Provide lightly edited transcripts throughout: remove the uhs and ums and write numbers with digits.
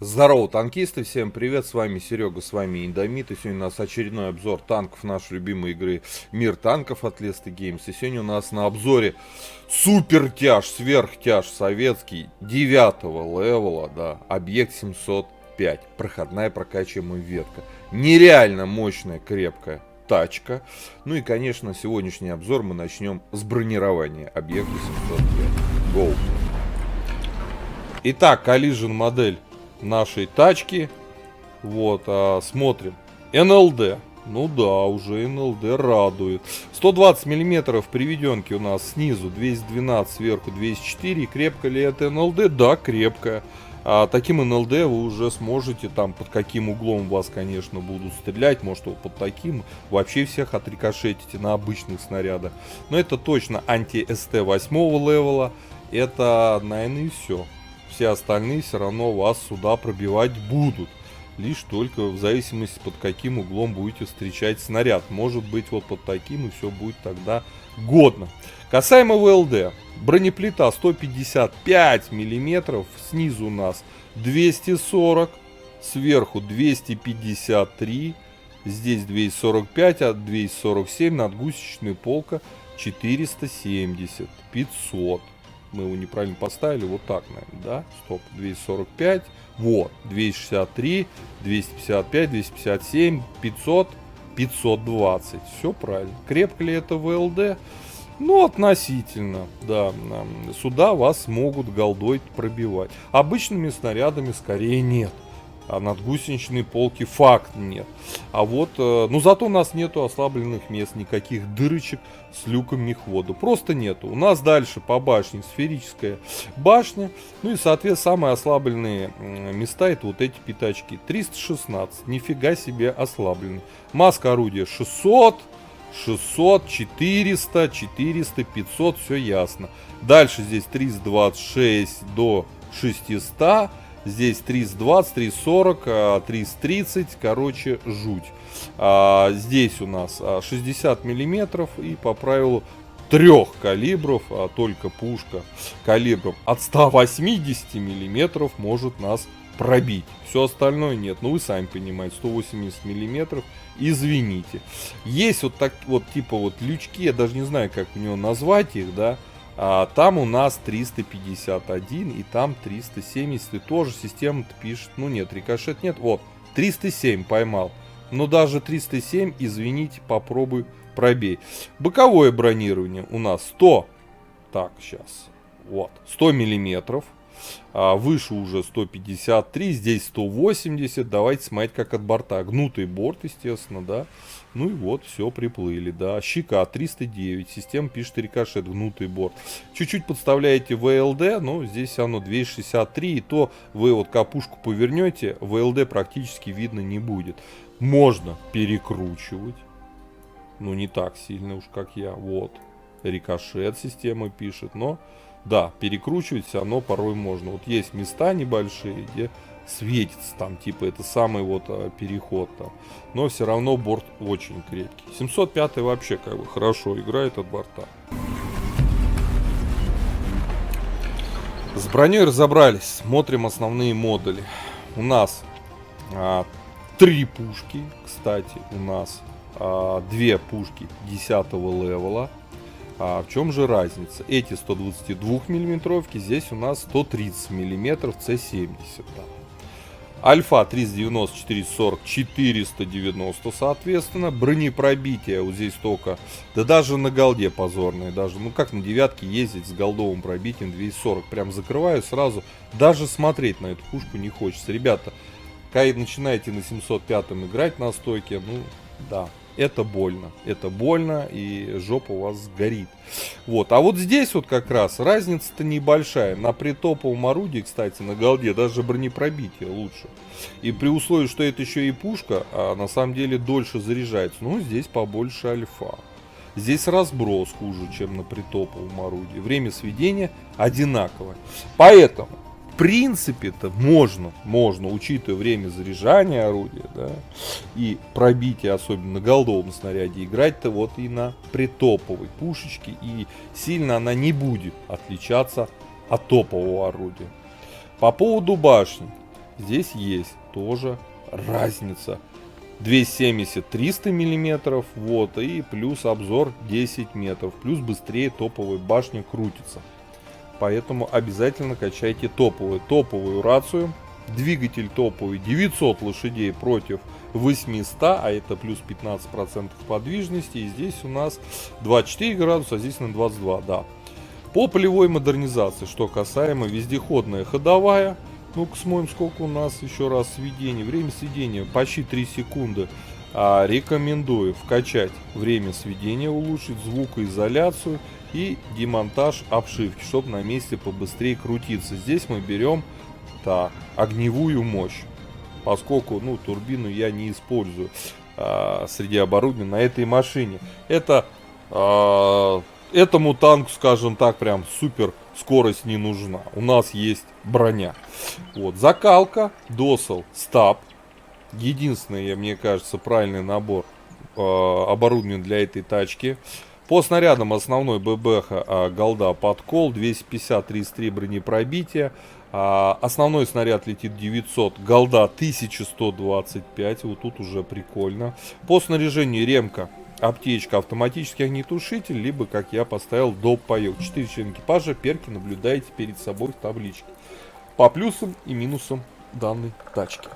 Здорово, танкисты, всем привет, с вами Серега, с вами Индомит, и сегодня у нас очередной обзор танков нашей любимой игры Мир танков от Leste Games, и сегодня у нас на обзоре супер тяж, сверхтяж советский 9-го левела, да, объект 705, проходная прокачиваемая ветка, нереально мощная, крепкая тачка. Ну и, конечно, сегодняшний обзор мы начнем с бронирования объекта 705. Go! Итак, Collision модель нашей тачки. Вот, смотрим. НЛД. Ну да, уже НЛД радует. 120 миллиметров приведенки у нас снизу, 212 сверху, 204. Крепко ли это НЛД? Да, крепкое. Таким НЛД вы уже сможете, там, под каким углом вас, конечно, будут стрелять. Может, вот под таким вообще всех отрикошетите на обычных снарядах. Но это точно анти-СТ 8 левела. Это, наверное, и все. Все остальные все равно вас сюда пробивать будут. Лишь только в зависимости, под каким углом будете встречать снаряд. Может быть, вот под таким, и все будет тогда годно. Касаемо ВЛД. Бронеплита 155 миллиметров. Снизу у нас 240. Сверху 253. Здесь 245, а 247. Надгусечная полка 470. 500. Мы его неправильно поставили, вот так, наверное, да? Стоп, 245, вот, 263, 255, 257, 500, 520. Все правильно. Крепко ли это ВЛД? Ну, относительно, да. Сюда вас могут голдой пробивать. Обычными снарядами скорее нет. А надгусеничной полки факт нет. А вот, ну зато у нас нету ослабленных мест, никаких дырочек с люками в воду. Просто нету. У нас дальше по башне сферическая башня. Ну и, соответственно, самые ослабленные места это вот эти пятачки. 316. Нифига себе ослабленный. Маска орудия 600. 600, 400, 400, 500, все ясно. Дальше здесь 326 до 600. Здесь 320, 340, 330, короче, жуть. Здесь у нас 60 миллиметров и по правилу 3 калибров, только пушка калибром от 180 миллиметров может нас пробить. Все остальное нет. Ну вы сами понимаете, 180 миллиметров, извините. Есть вот так вот типа вот лючки, я даже не знаю, как у него назвать их, да. Там у нас 351 и там 370. И тоже система пишет, ну нет, рикошет нет. Вот, 307 поймал. Но даже 307, извините, попробуй пробей. Боковое бронирование у нас 100. Так, сейчас. Вот, 100 миллиметров. Выше уже 153, здесь 180. Давайте смотреть, как от борта. Гнутый борт, естественно, да. Ну и вот, все, приплыли, да. Щека 309, система пишет рикошет, гнутый борт. Чуть-чуть подставляете ВЛД, но здесь оно 263, и то вы вот капушку повернете, ВЛД практически видно не будет. Можно перекручивать, но не так сильно уж, как я. Вот, рикошет система пишет, но да, перекручивать все равно порой можно. Вот есть места небольшие, где светится там, типа это самый вот переход там. Но все равно борт очень крепкий. 705 вообще как бы хорошо играет от борта. С броней разобрались. Смотрим основные модули. У нас 3 пушки. Кстати, у нас 2 пушки 10-го левела. В чем же разница? Эти 122 миллиметровки, здесь у нас 130 миллиметров С-70. Да. Альфа 390, 440, 490, соответственно. Бронепробитие вот здесь только, да даже на голде позорное. Даже, ну как на девятке ездить с голдовым пробитием 240. Прям закрываю сразу. Даже смотреть на эту пушку не хочется. Ребята, когда начинаете на 705 играть на стойке, ну да. Это больно, и жопа у вас сгорит. Вот, а вот здесь вот как раз разница-то небольшая. На притоповом орудии, кстати, на голде даже бронепробитие лучше. И при условии, что это еще и пушка, на самом деле дольше заряжается. Ну, здесь побольше альфа. Здесь разброс хуже, чем на притоповом орудии. Время сведения одинаковое. Поэтому в принципе-то можно, учитывая время заряжания орудия, да, и пробитие, особенно на голдовом снаряде, играть-то вот и на притоповой пушечке, и сильно она не будет отличаться от топового орудия. По поводу башни. Здесь есть тоже разница. 270-300 миллиметров, вот, и плюс обзор 10 метров, плюс быстрее топовая башня крутится. Поэтому обязательно качайте топовую рацию. Двигатель топовый 900 лошадей против 800, а это плюс 15% подвижности. И здесь у нас 24 градуса, а здесь на 22, да. По полевой модернизации, что касаемо вездеходная ходовая. Ну-ка смотрим, сколько у нас еще раз сведения. Время сведения почти 3 секунды. Рекомендую вкачать время сведения, улучшить звукоизоляцию и демонтаж обшивки, чтобы на месте побыстрее крутиться. Здесь мы берем огневую мощь, поскольку турбину я не использую среди оборудования на этой машине. Этому танку, скажем так, прям супер скорость не нужна. У нас есть броня. Вот, закалка, досел, стаб. Единственный, мне кажется, правильный набор оборудования для этой тачки. По снарядам основной ББХ голда подкол, 250-33 бронепробития. Основной снаряд летит 900, голда 1125, вот тут уже прикольно. По снаряжению ремка, аптечка, автоматический огнетушитель, либо, как я поставил, доп. Паёк. 4 члена экипажа, перки наблюдаете перед собой в табличке. По плюсам и минусам данной тачки.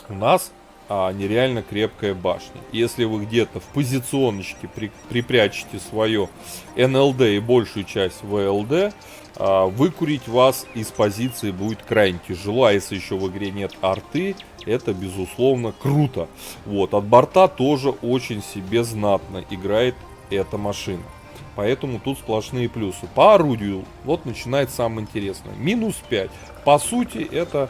У нас нереально крепкая башня. Если вы где-то в позиционочке припрячете свое НЛД и большую часть ВЛД, выкурить вас из позиции будет крайне тяжело. А если еще в игре нет арты, это безусловно круто. Вот, от борта тоже очень себе знатно играет эта машина. Поэтому тут сплошные плюсы. По орудию вот начинается самое интересное. Минус 5. По сути это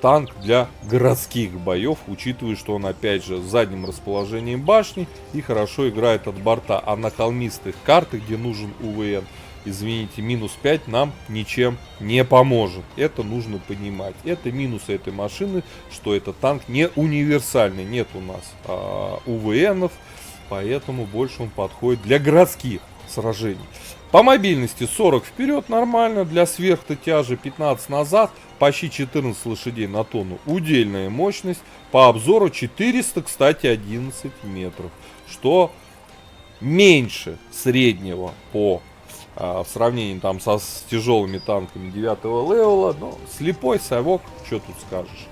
танк для городских боев, учитывая, что он опять же с задним расположением башни и хорошо играет от борта. А на холмистых картах, где нужен УВН, извините, минус 5 нам ничем не поможет. Это нужно понимать. Это минусы этой машины, что этот танк не универсальный. Нет у нас УВНов, поэтому больше он подходит для городских сражений. По мобильности 40 вперед нормально, для сверхтотяжа 15 назад, почти 14 лошадей на тонну, удельная мощность. По обзору 400, кстати, 11 метров, что меньше среднего в сравнении там с тяжелыми танками 9-го левела. Но слепой совок, что тут скажешь.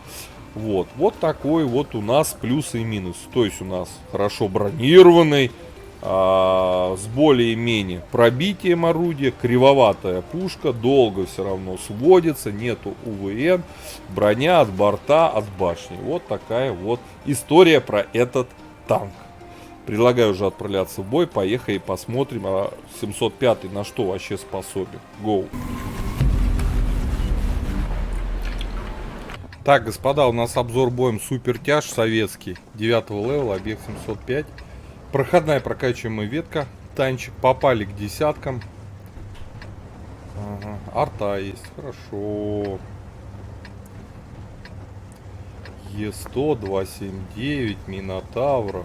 Вот такой вот у нас плюсы и минусы. То есть у нас хорошо бронированный, с более-менее пробитием орудия, кривоватая пушка, долго все равно сводится, нету УВН, броня от борта, от башни. Вот такая вот история про этот танк. Предлагаю уже отправляться в бой, поехали и посмотрим, 705 на что вообще способен. Гоу! Так, господа, у нас обзор боем супертяж советский, 9-го левела, объект 705. Проходная прокачиваемая ветка, танчик, попали к десяткам. Ага, арта есть, хорошо. Е100, 279, Минотавра,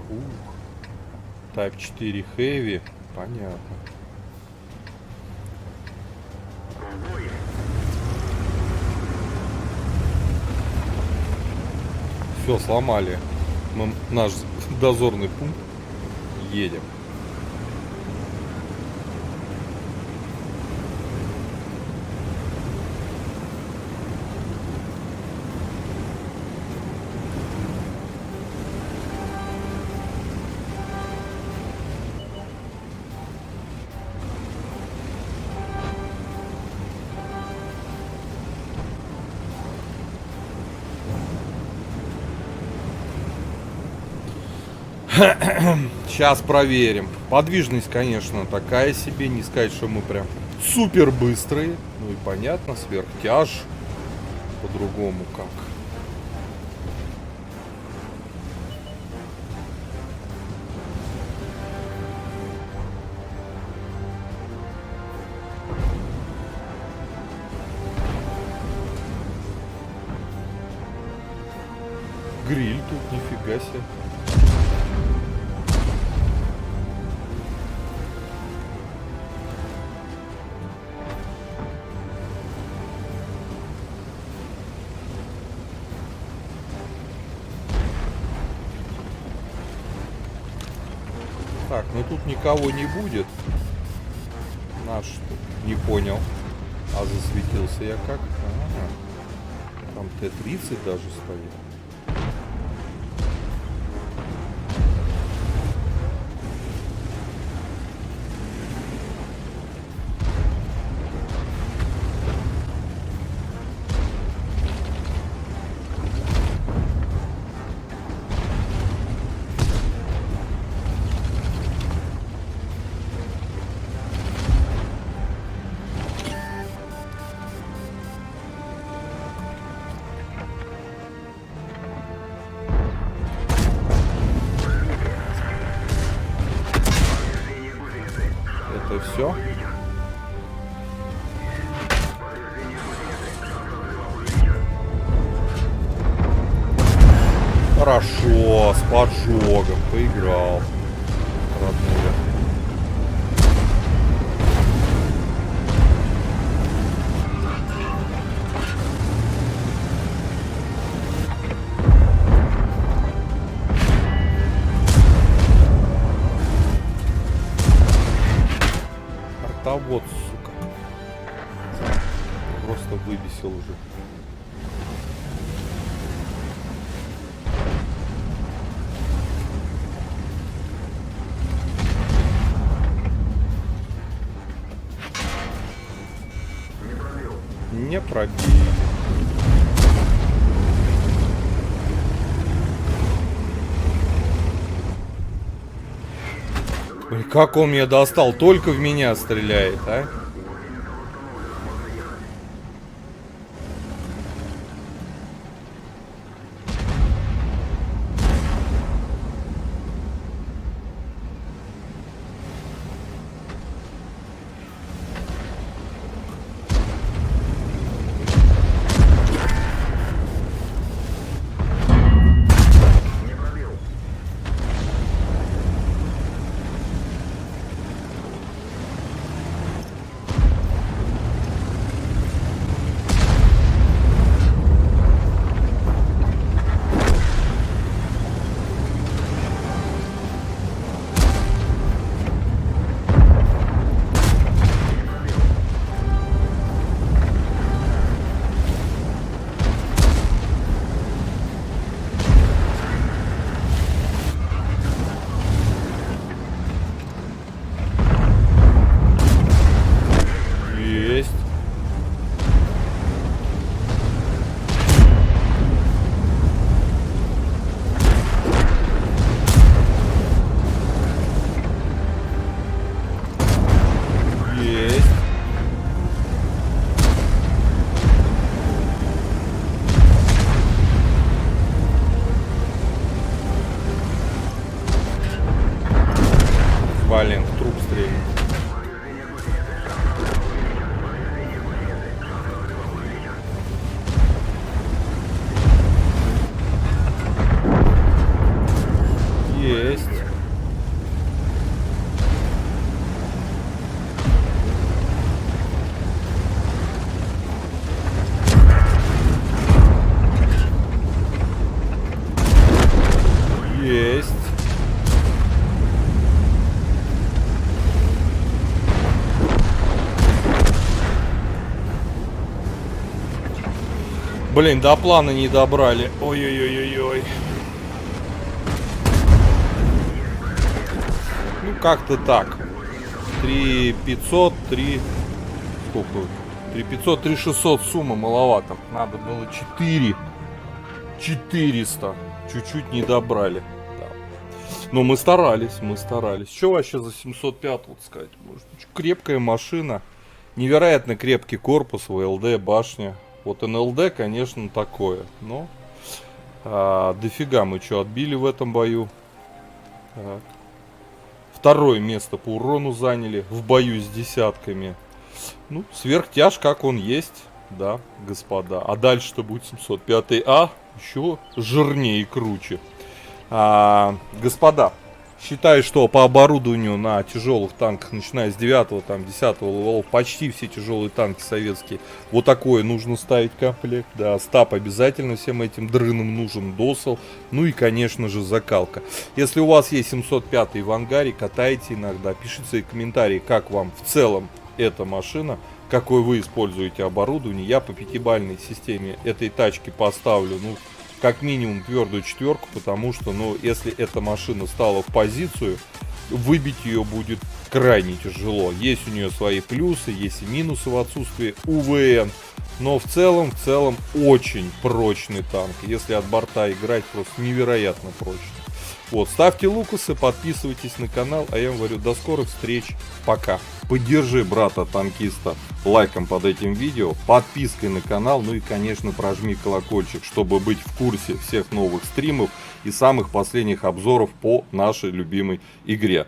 Type 4 Heavy, понятно. Все, сломали наш дозорный пункт. Едем. Сейчас проверим. Подвижность, конечно, такая себе. Не сказать, что мы прям супер быстрые. Ну и понятно, сверхтяж. По-другому как. Гриль тут, нифига себе. Так, ну тут никого не будет. Наш не понял. А засветился я как? Ага. Там Т-30 даже стоит. Это все? Хорошо, с поджогом поиграл. Родные. Артовод, сука. Просто выбесил уже. Не пробили. Ой, как он меня достал, только в меня стреляет, а? Есть. Есть. Блин, в труп стрельнул. Есть. Есть. Блин, до плана не добрали. Ой-ой-ой-ой-ой. Ну, как-то так. 3500, 3... Сколько? 3500, 3600 сумма маловато. Надо было 4. 400. Чуть-чуть не добрали. Да. Но мы старались, мы старались. Что вообще за 705 вот сказать? Может, крепкая машина. Невероятно крепкий корпус, ВЛД, башня. Вот НЛД, конечно, такое. Но дофига мы что отбили в этом бою. Так. Второе место по урону заняли в бою с десятками. Ну, сверхтяж, как он есть, да, господа. А дальше-то будет 705А, еще жирнее и круче. Господа, Считаю, что по оборудованию на тяжелых танках, начиная с 9-го, там, 10-го левелов, почти все тяжелые танки советские, вот такое нужно ставить комплект. Да, стаб обязательно всем этим дрыном нужен, досел, ну и, конечно же, закалка. Если у вас есть 705 в ангаре, катайте иногда, пишите свои комментарии, как вам в целом эта машина, какое вы используете оборудование. Я по 5-бальной системе этой тачки поставлю, ну, как минимум твердую 4, потому что, ну, если эта машина стала в позицию, выбить ее будет крайне тяжело. Есть у нее свои плюсы, есть и минусы в отсутствии УВН, но в целом очень прочный танк. Если от борта играть, просто невероятно прочный. Вот, ставьте лукасы, подписывайтесь на канал, а я вам говорю, до скорых встреч, пока. Поддержи брата-танкиста лайком под этим видео, подпиской на канал, ну и, конечно, прожми колокольчик, чтобы быть в курсе всех новых стримов и самых последних обзоров по нашей любимой игре.